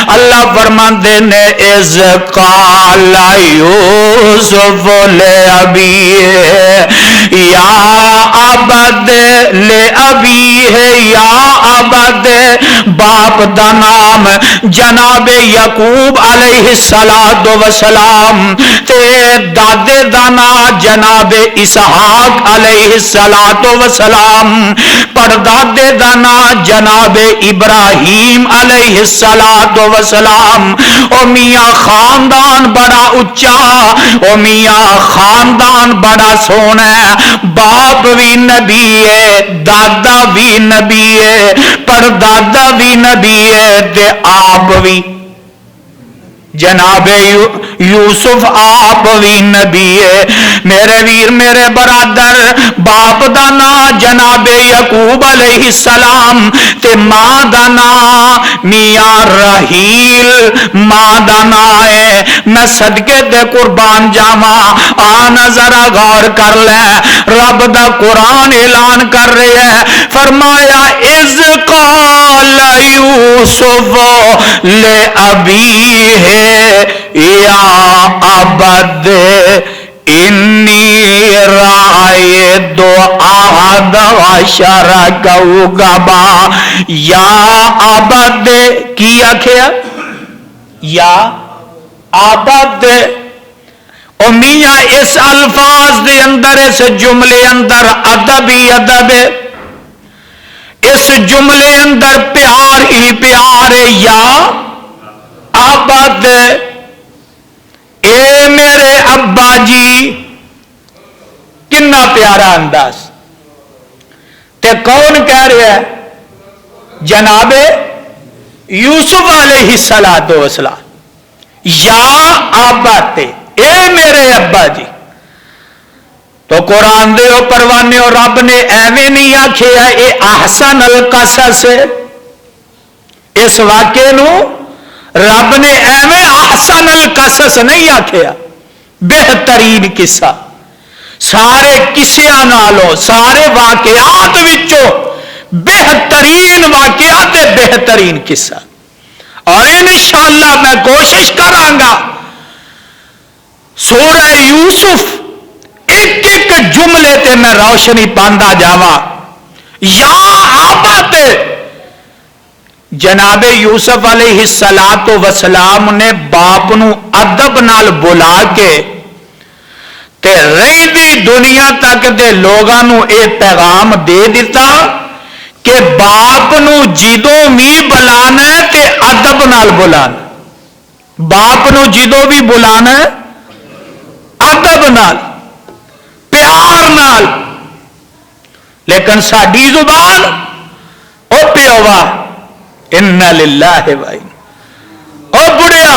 اللہ فرماندے نے اذ قال یوسف لأبیہ یا ابد لأبیہ یا ابد باپ دا نام جناب یعقوب علیہ السلام تے دادے دا نام جناب اسحاق علیہ السلام پردادے دا نام جناب ابراہیم علیہ السلام او میاں خاندان بڑا اچا او میاں خاندان بڑا سونا باپ بھی نبی ہے دادا بھی نبی ہے پردادا بھی نبی ہے تے آپ بھی جناب یوسف آپ بھی نبی ہے میرے ویر میرے برادر باپ دا نام جناب یعقوب علیہ السلام تے ماں دا نام میاں راہیل ماں دا نام ہے میں صدقے دے قربان جاواں آنا ذرا غور کر لے رب دا قرآن اعلان کر رہے ہے فرمایا اذ قال یوسف لأبیہ یا ابد انی رأیت احد عشر کوکبا یا ابد کی آکھیا یا ابد او میاں اس الفاظ دے اندر اس جملے اندر ادب ہی ادب ہے اس جملے اندر پیار ہی پیار ہے یا ابد اے میرے ابا جی کنا پیارا انداز تے کون کہہ رہا ہے جناب یوسف علیہ السلام یا ابد اے میرے ابا جی تو قرآن دے پروانے اور رب نے ایویں نہیں آکھیا اے احسن القصص اس واقعے نو رب نے ایویں احسن القصص نہیں آکھیا بہترین قصہ سارے قصیاں نالوں سارے واقعات وچوں بہترین واقعات بہترین قصہ اور انشاءاللہ میں کوشش کرانگا سورہ یوسف ایک ایک جملے تے میں روشنی پاندا جاواں یا آباد جناب یوسف علیہ السلام نے باپ نو ادب نال بلا کے تے رہندی دنیا تک دے لوگاں نو اے پیغام دے دیتا کہ باپ نو جدوں بھی بلانا ہے تے ادب نال بلانا باپ نو جدوں بھی بلانا ہے ادب نال پیار نال لیکن ساڈی زبان او پیوا ان للہ و او بڑیا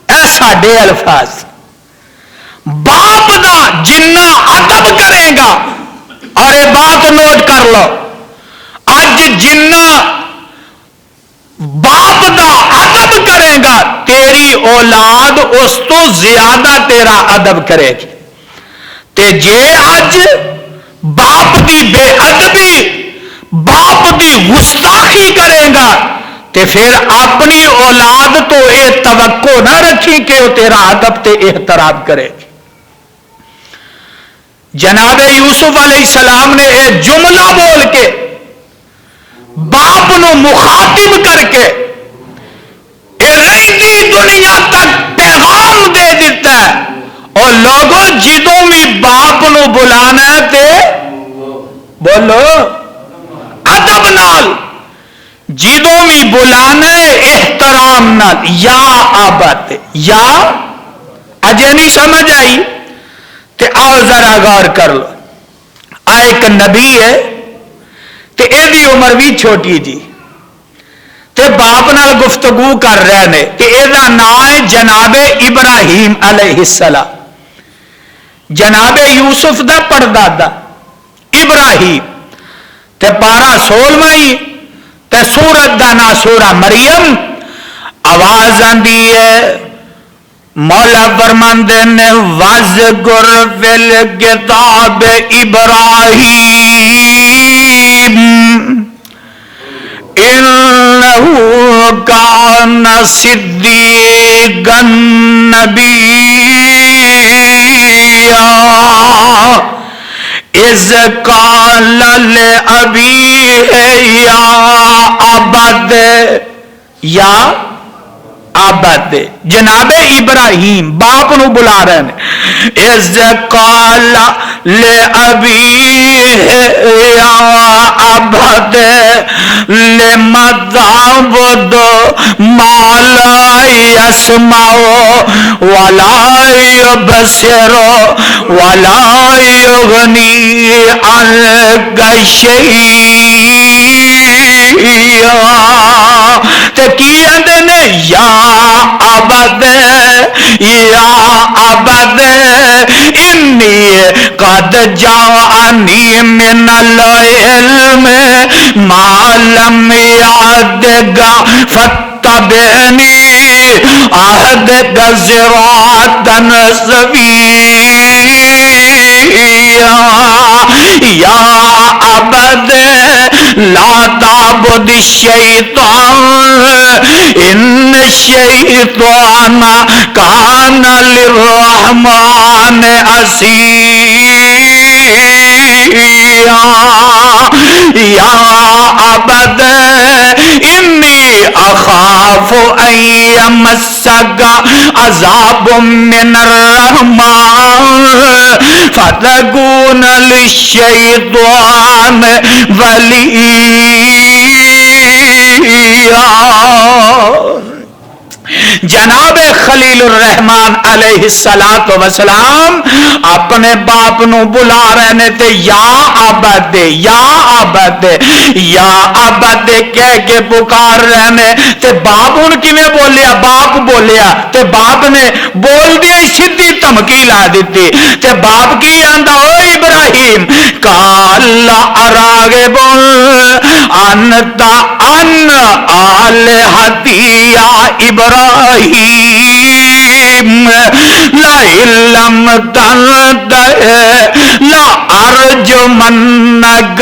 اے ساڈے الفاظ باپ دا جنہ ادب کرے گا اور یہ بات نوٹ کر لو اج جنہ باپ دا ادب کرے گا تیری اولاد اس تو زیادہ تیرا ادب کرے گی تے جے اج باپ دی بے ادبی باپ دی گستاخی کرے گا تے پھر اپنی اولاد تو یہ توقع نہ رکھی کہ وہ تیرا ادب تے احترام کرے گی جناب یوسف علیہ السلام نے یہ جملہ بول کے باپ نو مخاطب کر کے رہتی دنیا تک پیغام دے دیتا ہے اور لوگوں جدوں بھی باپ نو بلانا ہے تے بولو ادب نال جدوں بھی بلانا ہے احترام نال یا آباد یا اجے نہیں سمجھ آئی تے آؤ ذرا غور کر لو ایک نبی ہے تے اے دی عمر بھی چھوٹی جی تے باپ نال گفتگو کر رہے نے تے اے دا نام ہے جناب ابراہیم علیہ السلام جناب یوسف دا پردادا ابراہیم تے پارا 16 تے سورت دا نا سورہ مریم آواز آندی ہے مولا فرماندے نے وَاذْكُرْ فِي الْكِتَابِ إِبْرَاهِيمَ إِنَّهُ كَانَ صدیقا نبیا اذ قال لأبیہ یا ابت یا ابت جناب ابراہیم باپ نو بلا رہے ہیں اذ قال لأبیہ یا ابت لما تعبد ما لا يسمع ولا يبصر ولا يغني عنك شيئا تے کی اندے نے یا عبد انی قد جاءنی من العلم ما لم يعدك فاتبعنی اهدك صراطا سويا یا عبد لا تعبد الشیطان ان الشیطان کان للرحمن عصیا یا عبد انی اخاف ان یمسک عذاب من الرحمن فتکون للشیطان ولیا جناب خلیل الرحمان علیہ السلام اپنے باپ نو بلا رہے نے تے یا عبد کہہ کے پکار رہے نے تے باپ ان کیویں بولیا باپ بولیا تے باپ نے بول دیا سیدھی دھمکی لا دیتی تے باپ کی آندا او ابراہیم قال اراغب انت ان الہتی یا ابراہیم لئن لم تنتہ لأرجمنک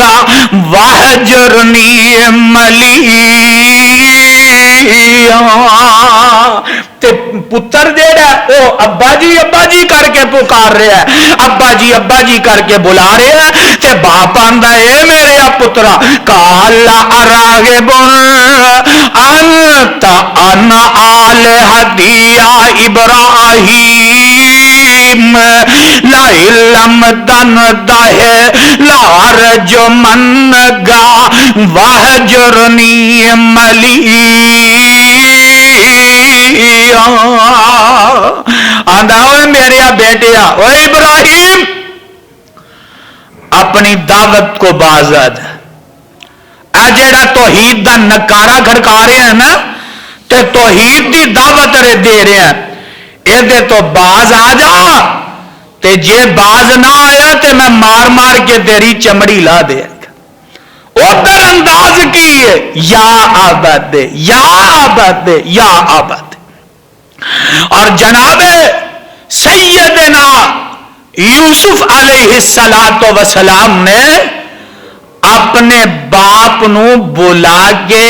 واہجرنی ملیا تے پتر جیڑا او ابا جی کر کے پکار رہا ہے ابا جی کر کے بلا رہا ہے تے باپ آندا اے میرے پترا قال اراغب انت ان الہتی یا ابراہیم لئن لم تنتہ لأرجمنک واہجرنی ملیا آندا ہوئے میرے بیٹیا او ابراہیم اپنی دعوت کو بازد اے جیڑا توحید دا نکارا کھڑکا رہے ہیں نا تے توحید دی دعوت رے دے رہے ہیں اے دے تو باز آ جا تے جے باز نہ آیا تے میں مار مار کے تیری چمڑی لا دے ادھر انداز کی ہے یا عبد اور جناب سیدنا یوسف علیہ السلام نے اپنے باپ نو بلا کے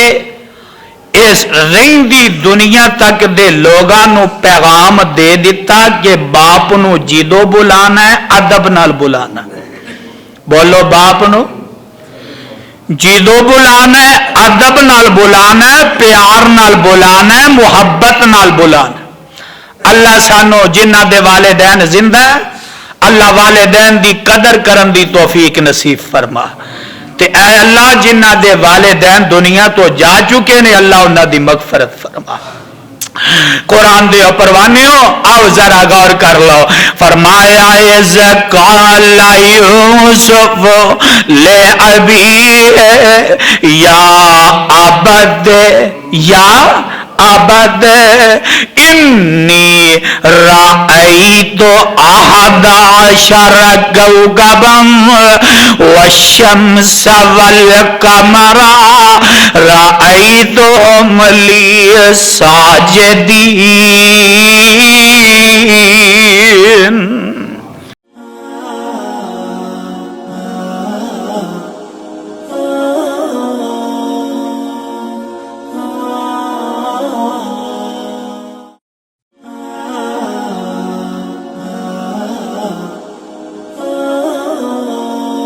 اس رہندی دنیا تک دے لوگاں نو پیغام دے دیتا کہ باپ نو جدو بلانا ہے ادب نال بلانا ہے بولو باپ نو جدو بلانا ہے ادب نال بلانا ہے پیار نال بلانا ہے محبت نال بلانا ہے اللہ سانو جنہ دے والدین زندہ ہے اللہ والدین دی قدر کرن دی توفیق نصیب فرما تے اے اللہ جنہ دے والدین دنیا تو جا چکے نے اللہ انہاں دی مغفرت فرما قرآن دے پروانیوں آؤ ذرا غور کر لو فرمایا اذ قال یوسف لے ابیہ یا ابد انی رأیت احد عشر کوكبا والشمس والقمر رأیتهم لی ساجدین